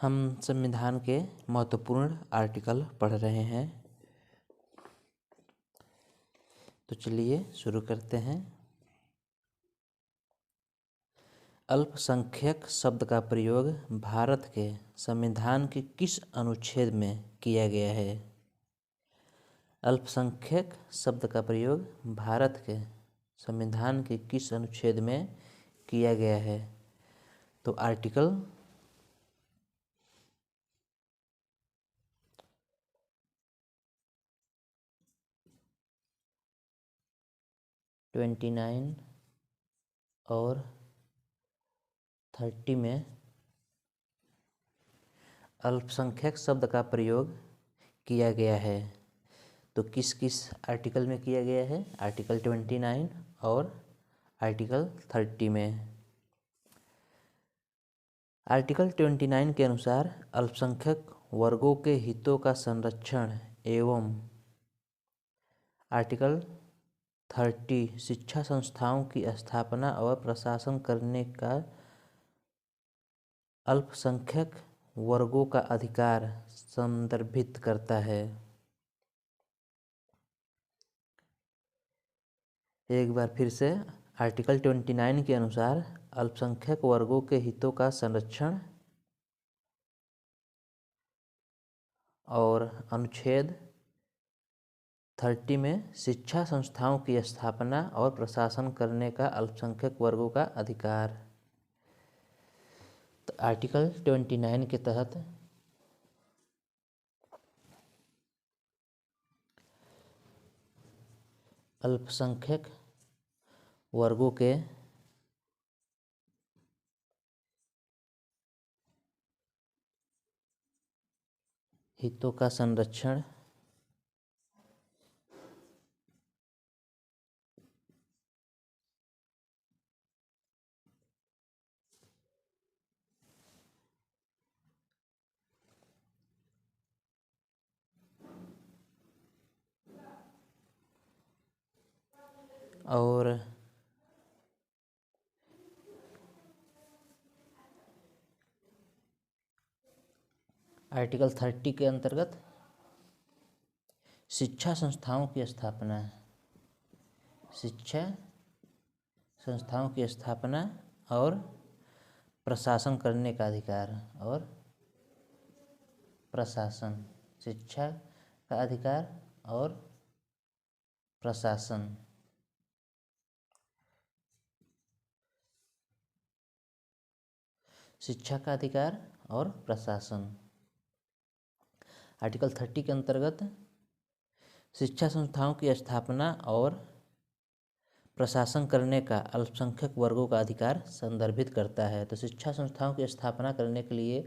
हम संविधान के महत्वपूर्ण आर्टिकल पढ़ रहे हैं। तो चलिए शुरू करते हैं। अल्पसंख्यक शब्द का प्रयोग भारत के संविधान के किस अनुच्छेद में किया गया है? अल्पसंख्यक शब्द का प्रयोग भारत के संविधान के किस अनुच्छेद में किया गया है? तो आर्टिकल 29 और 30 में अल्पसंख्यक शब्द का प्रयोग किया गया है। तो किस किस आर्टिकल में किया गया है? आर्टिकल 29 और आर्टिकल 30 में। आर्टिकल 29 के अनुसार अल्पसंख्यक वर्गों के हितों का संरक्षण एवं आर्टिकल 30 शिक्षा संस्थाओं की स्थापना और प्रशासन करने का अल्पसंख्यक वर्गों का अधिकार संदर्भित करता है। एक बार फिर से, आर्टिकल 29 के अनुसार अल्पसंख्यक वर्गों के हितों का संरक्षण और अनुच्छेद 30 में शिक्षा संस्थाओं की स्थापना और प्रशासन करने का अल्पसंख्यक वर्गों का अधिकार। तो आर्टिकल 29 के तहत अल्पसंख्यक वर्गों के हितों का संरक्षण और आर्टिकल 30 के अंतर्गत शिक्षा संस्थाओं की स्थापना, शिक्षा संस्थाओं की स्थापना और प्रशासन करने का अधिकार और प्रशासन, शिक्षा का अधिकार और प्रशासन। शिक्षा का अधिकार और प्रशासन। आर्टिकल 30 के अंतर्गत शिक्षा संस्थाओं की स्थापना और प्रशासन करने का अल्पसंख्यक वर्गों का अधिकार संदर्भित करता है। तो शिक्षा संस्थाओं की स्थापना करने के लिए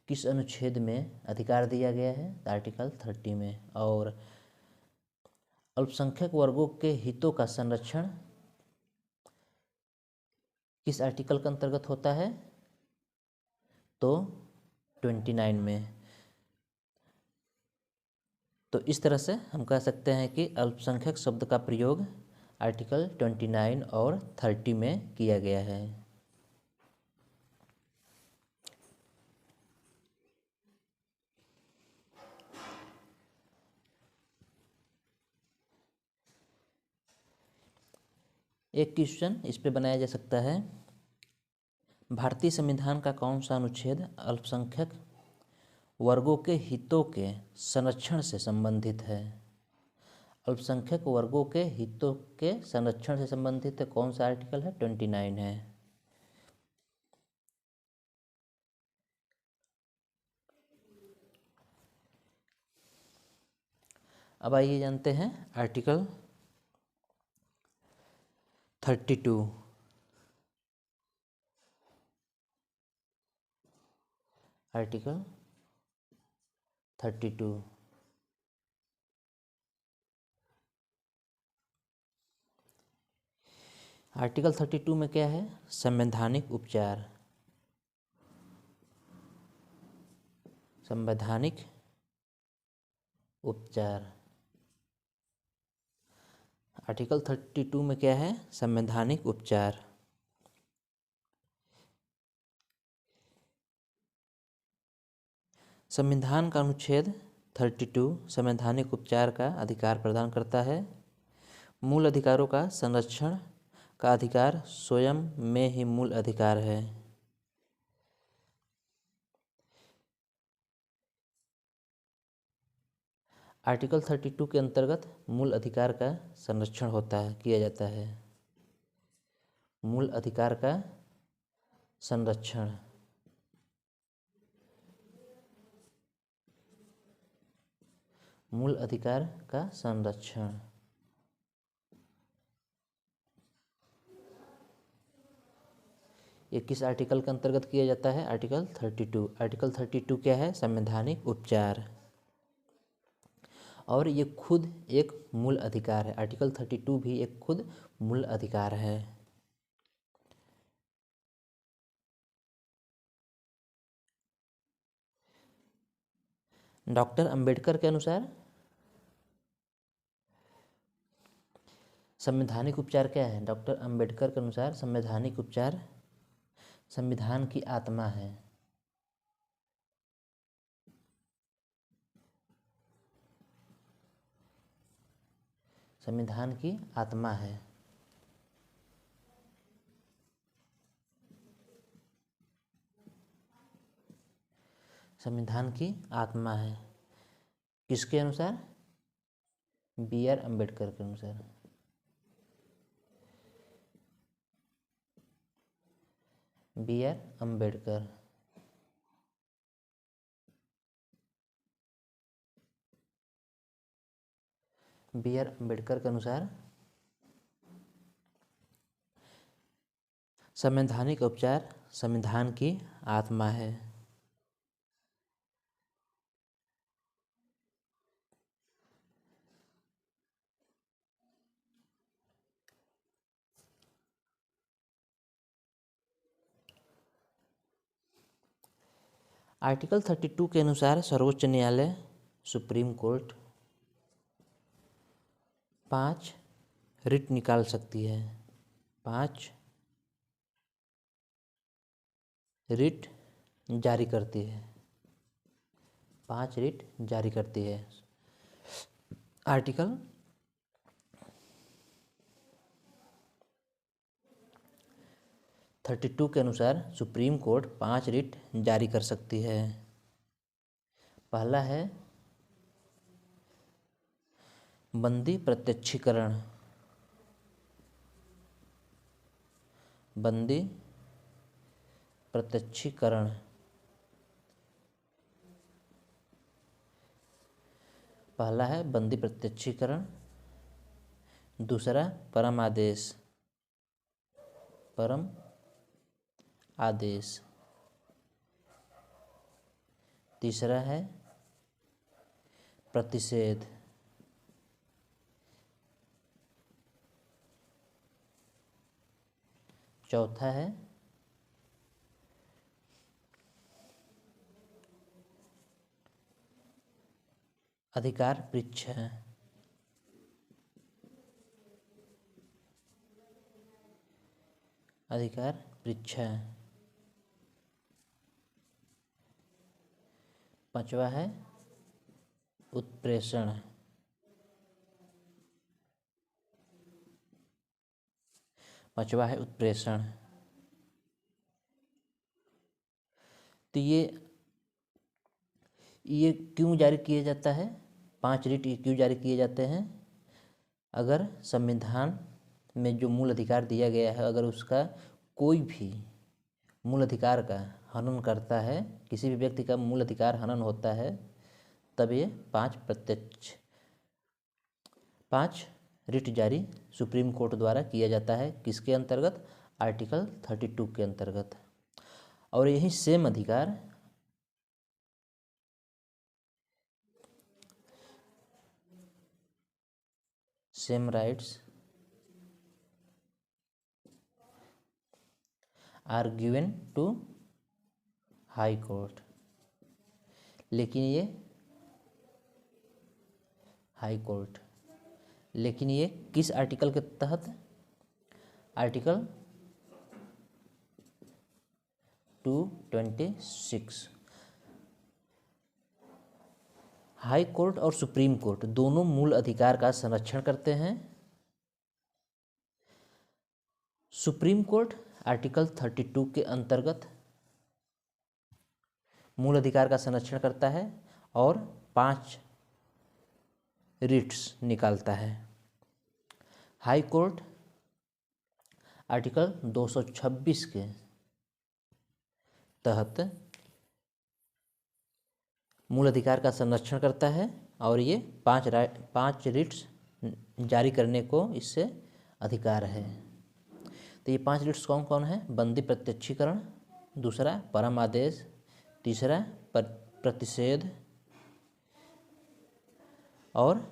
किस अनुच्छेद में अधिकार दिया गया है? आर्टिकल 30 में। और अल्पसंख्यक वर्गों के हितों का संरक्षण किस आर्टिकल के अंतर्गत होता है? तो 29 में। तो इस तरह से हम कह सकते हैं कि अल्पसंख्यक शब्द का प्रयोग आर्टिकल 29 और 30 में किया गया है। एक क्वेश्चन इस पे बनाया जा सकता है, भारतीय संविधान का कौन सा अनुच्छेद अल्पसंख्यक वर्गों के हितों के संरक्षण से संबंधित है? अल्पसंख्यक वर्गों के हितों के संरक्षण से संबंधित है कौन सा आर्टिकल है? 29 है। अब आइए जानते हैं आर्टिकल 32। आर्टिकल 32 आर्टिकल 32 में क्या है? संवैधानिक उपचार। संवैधानिक उपचार। आर्टिकल 32 में क्या है? संवैधानिक उपचार। संविधान का अनुच्छेद 32 संवैधानिक उपचार का अधिकार प्रदान करता है। मूल अधिकारों का संरक्षण का अधिकार स्वयं में ही मूल अधिकार है। आर्टिकल 32 के अंतर्गत मूल अधिकार का संरक्षण किया जाता है। मूल अधिकार का संरक्षण। मूल अधिकार का संरक्षण। ये किस आर्टिकल के अंतर्गत किया जाता है? आर्टिकल 32। आर्टिकल 32 क्या है? संवैधानिक उपचार, और ये खुद एक मूल अधिकार है। आर्टिकल 32 भी एक खुद मूल अधिकार है। डॉक्टर अंबेडकर के अनुसार संवैधानिक उपचार क्या है? डॉक्टर अंबेडकर के अनुसार संवैधानिक उपचार संविधान की आत्मा है। संविधान की आत्मा है। संविधान की आत्मा है। किसके अनुसार? बी आर अम्बेडकर के अनुसार। B R Ambedkar. B R Ambedkar के अनुसार संवैधानिक उपचार संविधान की आत्मा है। आर्टिकल 32 के अनुसार सर्वोच्च न्यायालय सुप्रीम कोर्ट 5 रिट निकाल सकती है। 5 रिट जारी करती है। 5 रिट जारी करती है। आर्टिकल 32 के अनुसार सुप्रीम कोर्ट 5 रिट जारी कर सकती है। पहला है बंदी प्रत्यक्षीकरण। बंदी प्रत्यक्षीकरण। पहला है बंदी प्रत्यक्षीकरण। दूसरा परम आदेश। परम आदेश। तीसरा है प्रतिषेध। चौथा है अधिकार परीक्षा। अधिकार परीक्षा। पांचवा है उत्प्रेषण। पांचवा है उत्प्रेषण। तो ये क्यों जारी किया जाता है? 5 रिट क्यों जारी किए जाते हैं? अगर संविधान में जो मूल अधिकार दिया गया है, अगर उसका कोई भी मूल अधिकार का हनन करता है, किसी भी व्यक्ति का मूल अधिकार हनन होता है, तब ये 5 रिट जारी सुप्रीम कोर्ट द्वारा किया जाता है। किसके अंतर्गत? आर्टिकल 32 के अंतर्गत। और यही सेम अधिकार same rights are given to high court. लेकिन ये हाई कोर्ट, लेकिन ये किस आर्टिकल के तहत? आर्टिकल 226। हाई कोर्ट और सुप्रीम कोर्ट दोनों मूल अधिकार का संरक्षण करते हैं। सुप्रीम कोर्ट आर्टिकल 32 के अंतर्गत मूल अधिकार का संरक्षण करता है और 5 रिट्स निकालता है। हाई कोर्ट आर्टिकल 226 के तहत मूल अधिकार का संरक्षण करता है और ये 5 रिट्स जारी करने को इससे अधिकार है। तो ये 5 रिट्स कौन कौन है? बंदी प्रत्यक्षीकरण, दूसरा परम आदेश, तीसरा प्रतिषेध और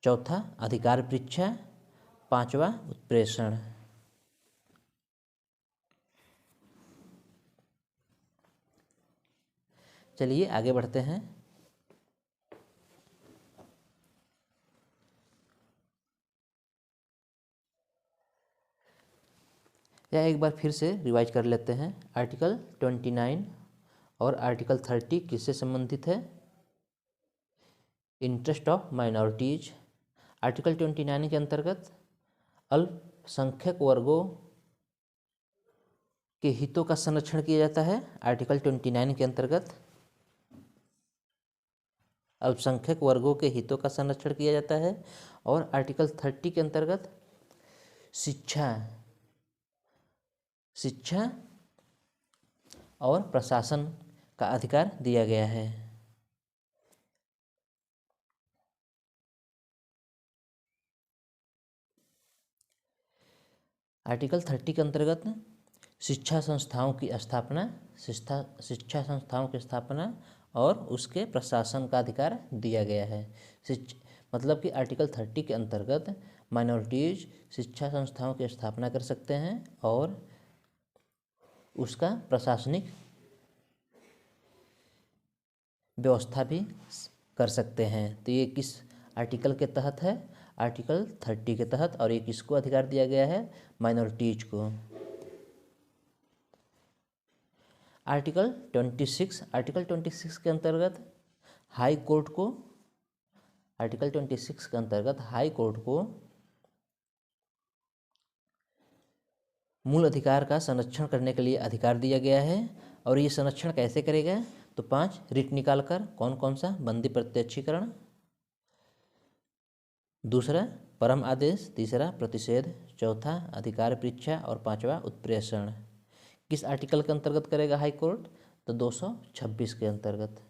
चौथा अधिकार परीक्षा, पांचवा उत्प्रेषण। चलिए आगे बढ़ते हैं। या एक बार फिर से रिवाइज कर लेते हैं। आर्टिकल 29 और आर्टिकल 30 किससे संबंधित है? Interest of minorities. आर्टिकल 29 के अंतर्गत अल्पसंख्यक वर्गों के हितों का संरक्षण किया जाता है। आर्टिकल 29 के अंतर्गत अल्पसंख्यक वर्गों के हितों का संरक्षण किया जाता है। और आर्टिकल 30 के अंतर्गत शिक्षा और प्रशासन का अधिकार दिया गया है। आर्टिकल 30 के अंतर्गत शिक्षा संस्थाओं की स्थापना और उसके प्रशासन का अधिकार दिया गया है। मतलब कि आर्टिकल 30 के अंतर्गत माइनॉरिटीज शिक्षा संस्थाओं की स्थापना कर सकते हैं और उसका प्रशासनिक व्यवस्था भी कर सकते हैं। तो ये किस आर्टिकल के तहत है? आर्टिकल 30 के तहत। और ये किसको अधिकार दिया गया है? माइनॉरिटीज को। आर्टिकल 26 के अंतर्गत हाई कोर्ट को मूल अधिकार का संरक्षण करने के लिए अधिकार दिया गया है। और ये संरक्षण कैसे करेगा? तो 5 रिट निकालकर। कौन कौन सा? बंदी प्रत्यक्षीकरण, दूसरा परम आदेश, तीसरा प्रतिषेध, चौथा अधिकार परीक्षा और पांचवा उत्प्रेषण। किस आर्टिकल के अंतर्गत करेगा हाई कोर्ट? तो 226 के अंतर्गत।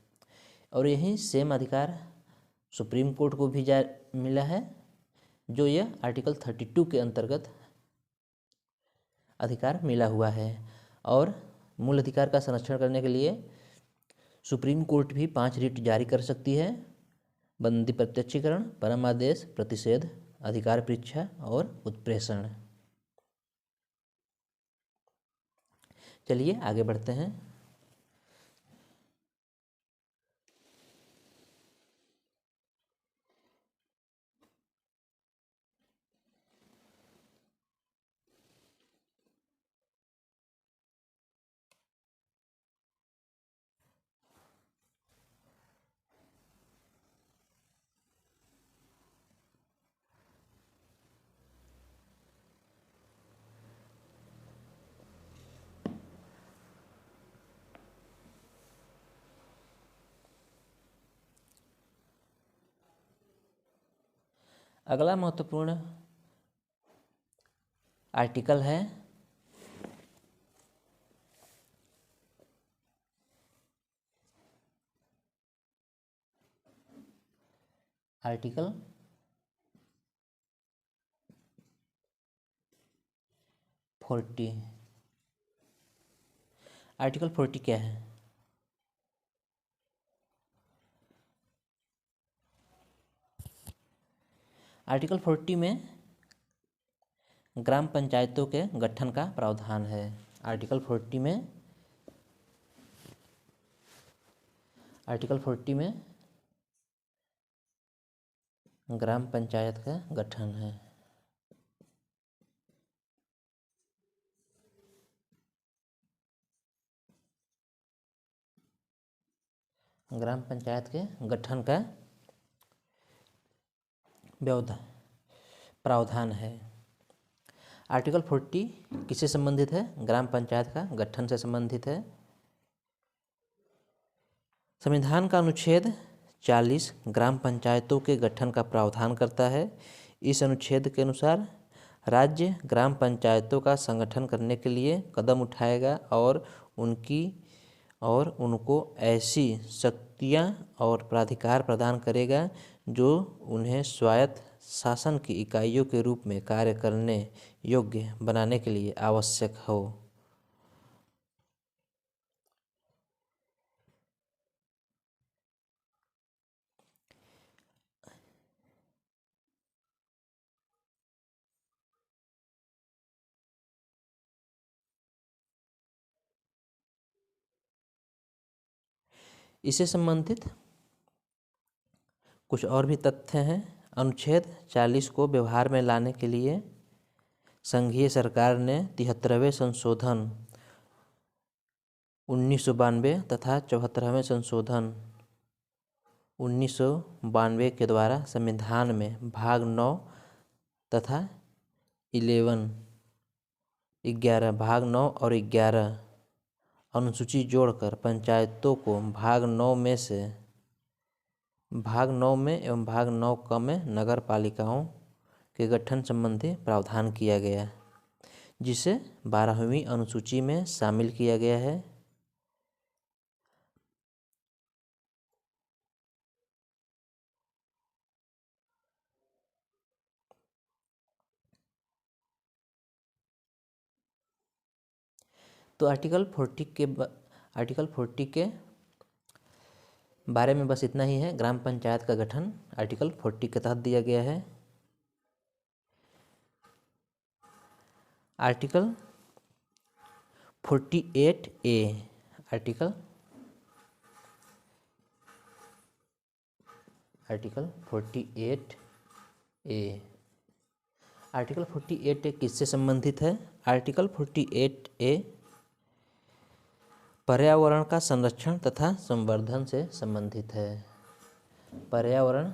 और यही सेम अधिकार सुप्रीम कोर्ट को भी मिला है, जो यह आर्टिकल 32 के अंतर्गत अधिकार मिला हुआ है। और मूल अधिकार का संरक्षण करने के लिए सुप्रीम कोर्ट भी 5 रिट जारी कर सकती है। बंदी प्रत्यक्षीकरण, परम आदेश, प्रतिषेध, अधिकार परीक्षा और उत्प्रेषण। चलिए आगे बढ़ते हैं। अगला महत्वपूर्ण आर्टिकल है आर्टिकल 40। आर्टिकल 40 क्या है? आर्टिकल 40 में ग्राम पंचायतों के गठन का प्रावधान है। आर्टिकल 40 में ग्राम पंचायत का गठन है। ग्राम पंचायत के गठन का प्रावधान है। आर्टिकल 40 किससे संबंधित है? ग्राम पंचायत का गठन से संबंधित है। संविधान का अनुच्छेद 40 ग्राम पंचायतों के गठन का प्रावधान करता है। इस अनुच्छेद के अनुसार राज्य ग्राम पंचायतों का संगठन करने के लिए कदम उठाएगा और उनको ऐसी शक्तियां और प्राधिकार प्रदान करेगा जो उन्हें स्वायत्त शासन की इकाइयों के रूप में कार्य करने योग्य बनाने के लिए आवश्यक हो। इससे संबंधित कुछ और भी तथ्य हैं। अनुच्छेद 40 को व्यवहार में लाने के लिए संघीय सरकार ने 73वें संशोधन 1992 तथा 74वें संशोधन 1992 के द्वारा संविधान में भाग 9 तथा 11 भाग 9 और 11 अनुसूची जोड़कर पंचायतों को भाग 9 में एवं भाग 9 में नगर पालिकाओं के गठन संबंधी प्रावधान किया गया, जिसे 12वीं अनुसूची में शामिल किया गया है। तो आर्टिकल 40 के बारे में बस इतना ही है। ग्राम पंचायत का गठन आर्टिकल 40 के तहत दिया गया है। आर्टिकल 48A आर्टिकल 48A किससे संबंधित है? आर्टिकल 48A पर्यावरण का संरक्षण तथा संवर्धन से संबंधित है। पर्यावरण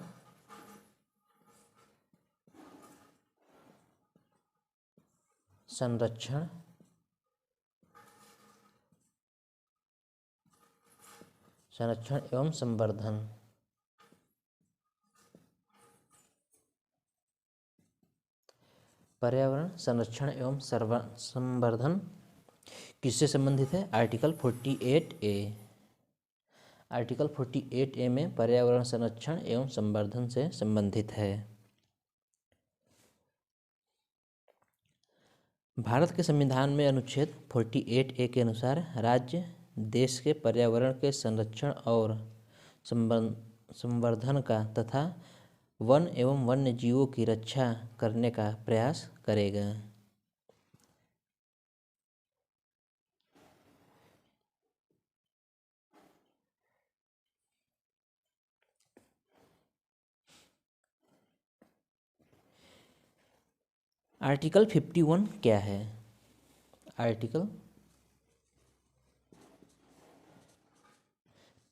संरक्षण एवं संवर्धन। पर्यावरण संरक्षण एवं संवर्धन किससे संबंधित है? Article 48A। आर्टिकल 48A में पर्यावरण संरक्षण एवं संवर्धन से संबंधित है। भारत के संविधान में अनुच्छेद 48A के अनुसार राज्य देश के पर्यावरण के संरक्षण और संवर्धन का तथा वन एवं वन्य जीवों की रक्षा करने का प्रयास करेगा। आर्टिकल 51 क्या है? आर्टिकल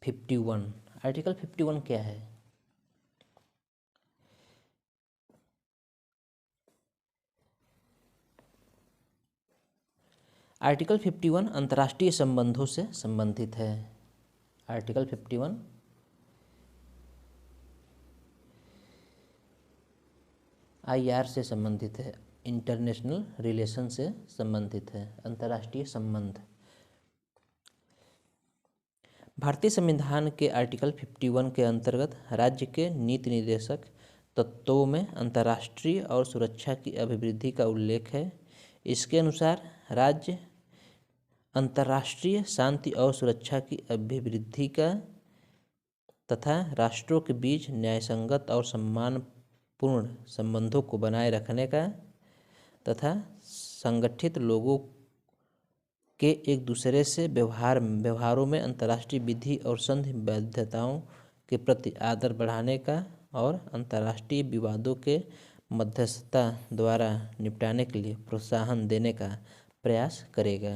51 क्या है? आर्टिकल 51 अंतर्राष्ट्रीय संबंधों से संबंधित है। आर्टिकल 51 IR से संबंधित है, इंटरनेशनल रिलेशन से संबंधित है, अंतर्राष्ट्रीय संबंध। भारतीय संविधान के आर्टिकल 51 के अंतर्गत राज्य के नीति निर्देशक तत्वों में अंतर्राष्ट्रीय और सुरक्षा की अभिवृद्धि का उल्लेख है। इसके अनुसार राज्य अंतर्राष्ट्रीय शांति और सुरक्षा की अभिवृद्धि का तथा राष्ट्रों के बीच न्यायसंगत और सम्मानपूर्ण संबंधों को बनाए रखने का तथा संगठित लोगों के एक दूसरे से व्यवहारों में अंतर्राष्ट्रीय विधि और संधि बाध्यताओं के प्रति आदर बढ़ाने का और अंतर्राष्ट्रीय विवादों के मध्यस्थता द्वारा निपटाने के लिए प्रोत्साहन देने का प्रयास करेगा।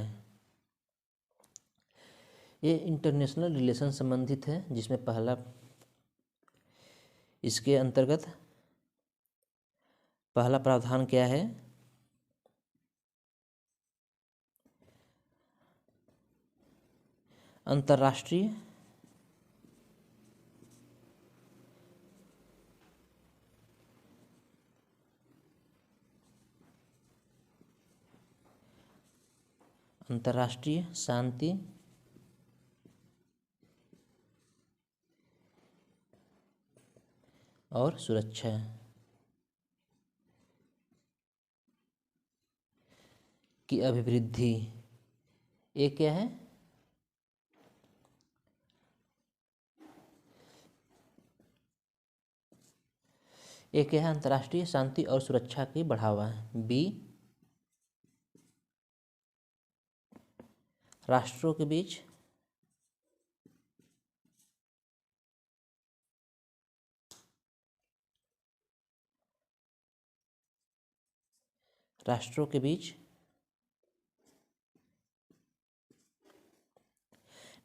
ये इंटरनेशनल रिलेशन संबंधित है, जिसमें पहला इसके अंतर्गत पहला प्रावधान क्या है? अंतर्राष्ट्रीय शांति और सुरक्षा की अभिवृद्धि। ये क्या है? ये क्या है? अंतर्राष्ट्रीय शांति और सुरक्षा की बढ़ावा। बी, राष्ट्रों के बीच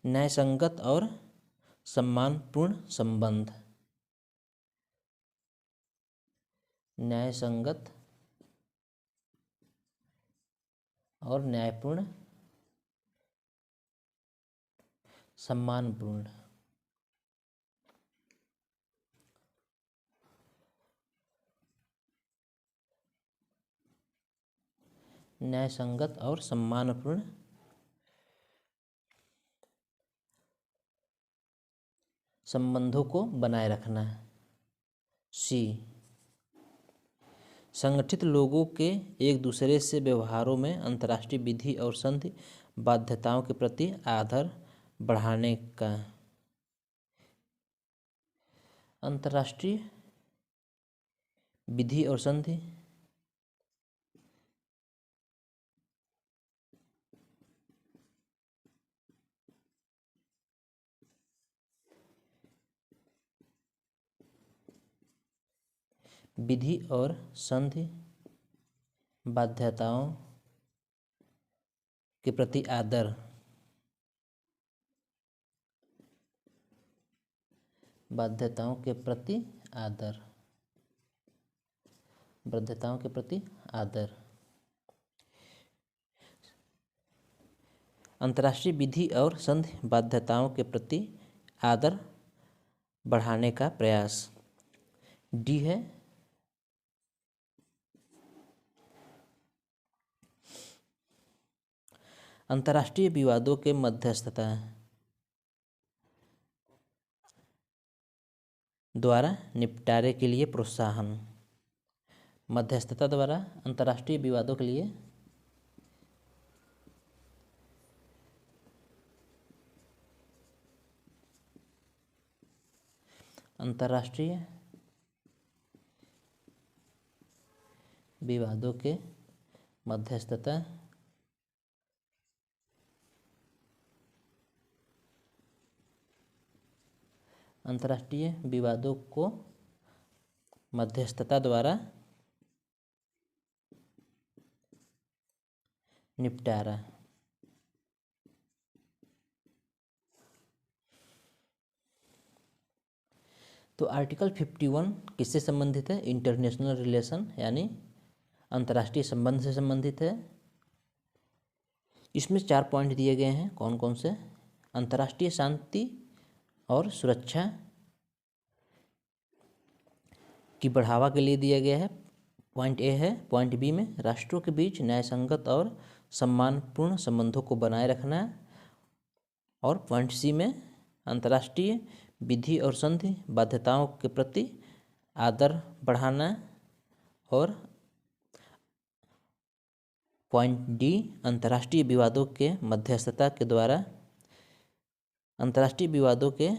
न्यायसंगत और सम्मानपूर्ण संबंध। न्यायसंगत और न्यायपूर्ण सम्मानपूर्ण। न्यायसंगत और सम्मानपूर्ण संबंधों को बनाए रखना। सी, संगठित लोगों के एक दूसरे से व्यवहारों में अंतर्राष्ट्रीय विधि और संधि बाध्यताओं के प्रति आदर बढ़ाने का। अंतर्राष्ट्रीय विधि और संधि विधि और संधि बाध्यताओं के प्रति आदर। बाध्यताओं के प्रति आदर। बाध्यताओं के प्रति आदर। अंतर्राष्ट्रीय विधि और संधि बाध्यताओं के प्रति आदर बढ़ाने का प्रयास। डी है अंतर्राष्ट्रीय विवादों के मध्यस्थता द्वारा निपटारे के लिए प्रोत्साहन। मध्यस्थता द्वारा अंतर्राष्ट्रीय विवादों के लिए अंतर्राष्ट्रीय विवादों के मध्यस्थता अंतर्राष्ट्रीय विवादों को मध्यस्थता द्वारा निपटारा। तो आर्टिकल 51 किससे संबंधित है? इंटरनेशनल रिलेशन यानी अंतर्राष्ट्रीय संबंध से संबंधित है। इसमें 4 पॉइंट दिए गए हैं। कौन कौन से? अंतर्राष्ट्रीय शांति और सुरक्षा की बढ़ावा के लिए दिया गया है, पॉइंट ए है। पॉइंट बी में राष्ट्रों के बीच न्यायसंगत और सम्मानपूर्ण संबंधों को बनाए रखना। और पॉइंट सी में अंतर्राष्ट्रीय विधि और संधि बाध्यताओं के प्रति आदर बढ़ाना। और पॉइंट डी अंतर्राष्ट्रीय विवादों के मध्यस्थता के द्वारा अंतर्राष्ट्रीय विवादों के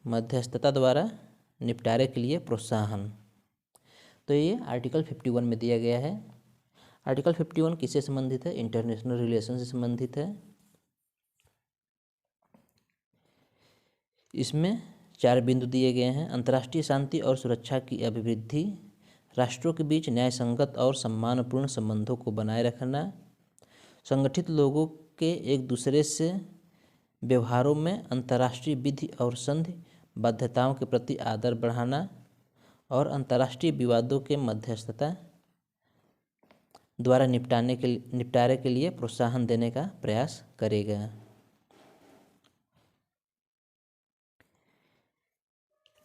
मध्यस्थता द्वारा निपटारे के लिए प्रोत्साहन। तो ये आर्टिकल 51 में दिया गया है। आर्टिकल 51 किससे संबंधित है? इंटरनेशनल रिलेशन से संबंधित है। इसमें 4 बिंदु दिए गए हैं। अंतर्राष्ट्रीय शांति और सुरक्षा की अभिवृद्धि, राष्ट्रों के बीच न्यायसंगत और सम्मानपूर्ण संबंधों को बनाए रखना, संगठित लोगों के एक दूसरे से व्यवहारों में अंतर्राष्ट्रीय विधि और संधि बाध्यताओं के प्रति आदर बढ़ाना और अंतर्राष्ट्रीय विवादों के मध्यस्थता द्वारा निपटारे के लिए प्रोत्साहन देने का प्रयास करेगा।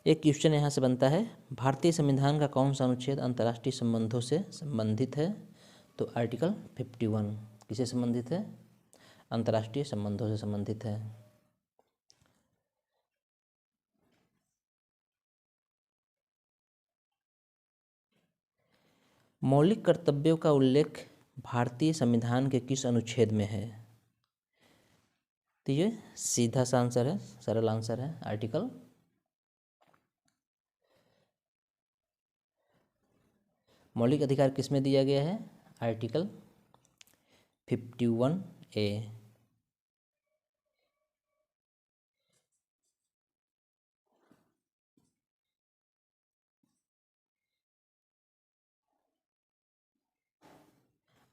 एक क्वेश्चन यहाँ से बनता है, भारतीय संविधान का कौन सा अनुच्छेद अंतर्राष्ट्रीय संबंधों से संबंधित है? तो आर्टिकल 51 किससे संबंधित है? अंतर्राष्ट्रीय संबंधों से संबंधित है। मौलिक कर्तव्यों का उल्लेख भारतीय संविधान के किस अनुच्छेद में है? तो ये सीधा सा आंसर है, सरल आंसर है, आर्टिकल मौलिक अधिकार किस में दिया गया है? Article 51A।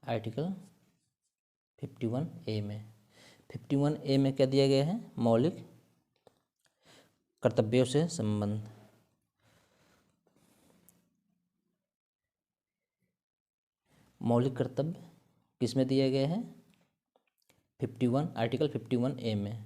आर्टिकल 51A में 51A में क्या दिया गया है? मौलिक कर्तव्यों से संबंध। मौलिक कर्तव्य किस में दिया गया है? 51 आर्टिकल 51A में।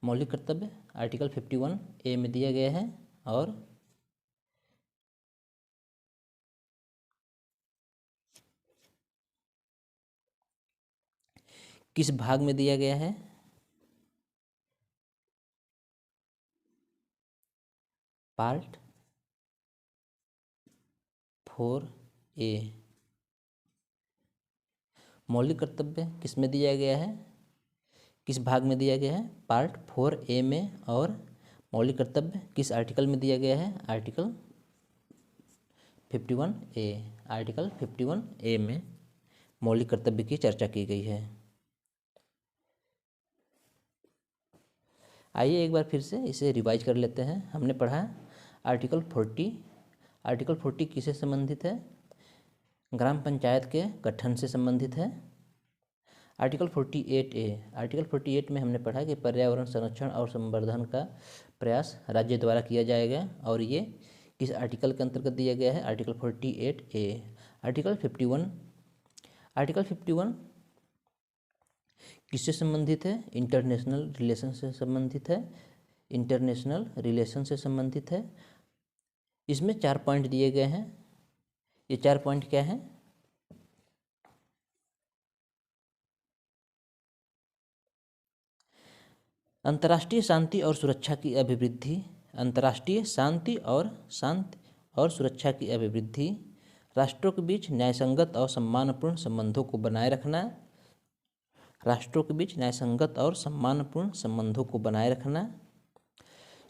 मौलिक कर्तव्य आर्टिकल 51A में दिया गया है और किस भाग में दिया गया है? Part 4A। मौलिक कर्तव्य किस में दिया गया है? किस भाग में दिया गया है? पार्ट 4A में। और मौलिक कर्तव्य किस आर्टिकल में दिया गया है? Article 51A। आर्टिकल 51A में मौलिक कर्तव्य की चर्चा की गई है। आइए एक बार फिर से इसे रिवाइज कर लेते हैं। हमने पढ़ा आर्टिकल 40। आर्टिकल 40 किससे संबंधित है? ग्राम पंचायत के गठन से संबंधित है। Article 48A। आर्टिकल 48 में हमने पढ़ा कि पर्यावरण संरक्षण और संवर्धन का प्रयास राज्य द्वारा किया जाएगा और ये किस आर्टिकल के अंतर्गत दिया गया है? Article 48A। आर्टिकल 51। आर्टिकल 51 किससे संबंधित है? इंटरनेशनल रिलेशन से संबंधित है। इंटरनेशनल रिलेशन से संबंधित है। इसमें 4 पॉइंट दिए गए हैं। ये 4 पॉइंट क्या हैं? अंतर्राष्ट्रीय शांति और सुरक्षा की अभिवृद्धि, अंतर्राष्ट्रीय शांति और सुरक्षा की अभिवृद्धि, राष्ट्रों के बीच न्यायसंगत और सम्मानपूर्ण संबंधों को बनाए रखना, राष्ट्रों के बीच न्यायसंगत और सम्मानपूर्ण संबंधों को बनाए रखना,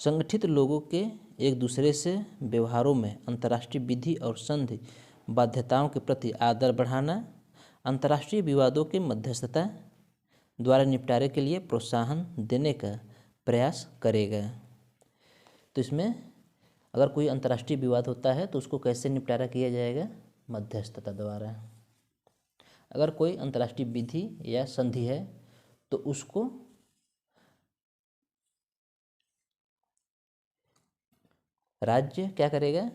संगठित लोगों के एक दूसरे से व्यवहारों में अंतर्राष्ट्रीय विधि और संधि बाध्यताओं के प्रति आदर बढ़ाना, अंतर्राष्ट्रीय विवादों के मध्यस्थता द्वारा निपटारे के लिए प्रोत्साहन देने का प्रयास करेगा। तो इसमें अगर कोई अंतर्राष्ट्रीय विवाद होता है तो उसको कैसे निपटारा किया जाएगा? मध्यस्थता द्वारा। अगर कोई अंतर्राष्ट्रीय विधि या संधि है तो उसको राज्य क्या करेगा?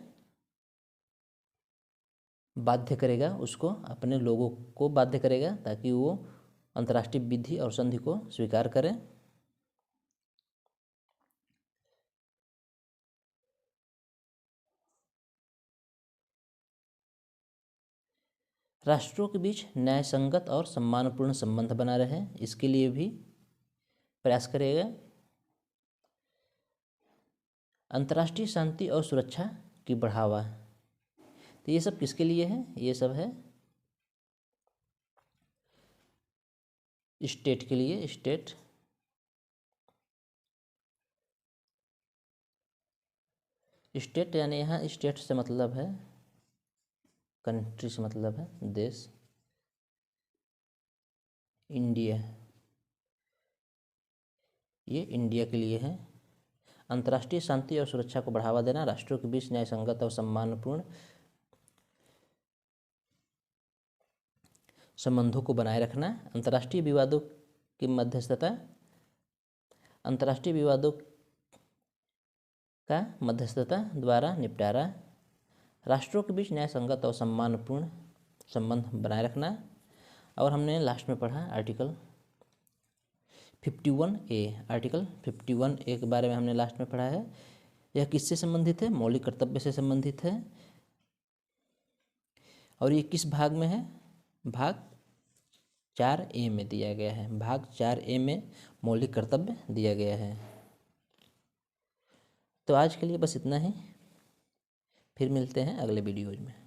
बाध्य करेगा, उसको अपने लोगों को बाध्य करेगा ताकि वो अंतर्राष्ट्रीय विधि और संधि को स्वीकार करें। राष्ट्रों के बीच न्यायसंगत और सम्मानपूर्ण संबंध बना रहे, इसके लिए भी प्रयास करेगा। अंतर्राष्ट्रीय शांति और सुरक्षा की बढ़ावा, तो ये सब किसके लिए है? ये सब है स्टेट के लिए। स्टेट यानी यहाँ स्टेट से मतलब है कंट्री से मतलब है देश। इंडिया, ये इंडिया के लिए है। अंतर्राष्ट्रीय शांति और सुरक्षा को बढ़ावा देना, राष्ट्रों के बीच न्यायसंगत और सम्मानपूर्ण संबंधों को बनाए रखना, अंतर्राष्ट्रीय विवादों की मध्यस्थता, अंतर्राष्ट्रीय विवादों का मध्यस्थता द्वारा निपटारा, राष्ट्रों के बीच न्यायसंगत और सम्मानपूर्ण संबंध बनाए रखना। और हमने लास्ट में पढ़ा आर्टिकल 51A। आर्टिकल 51A के बारे में हमने लास्ट में पढ़ा है। यह किससे संबंधित है? मौलिक कर्तव्य से संबंधित है। और ये किस भाग में है? भाग 4A में दिया गया है। भाग 4A में मौलिक कर्तव्य दिया गया है। तो आज के लिए बस इतना ही, फिर मिलते हैं अगले वीडियोज में।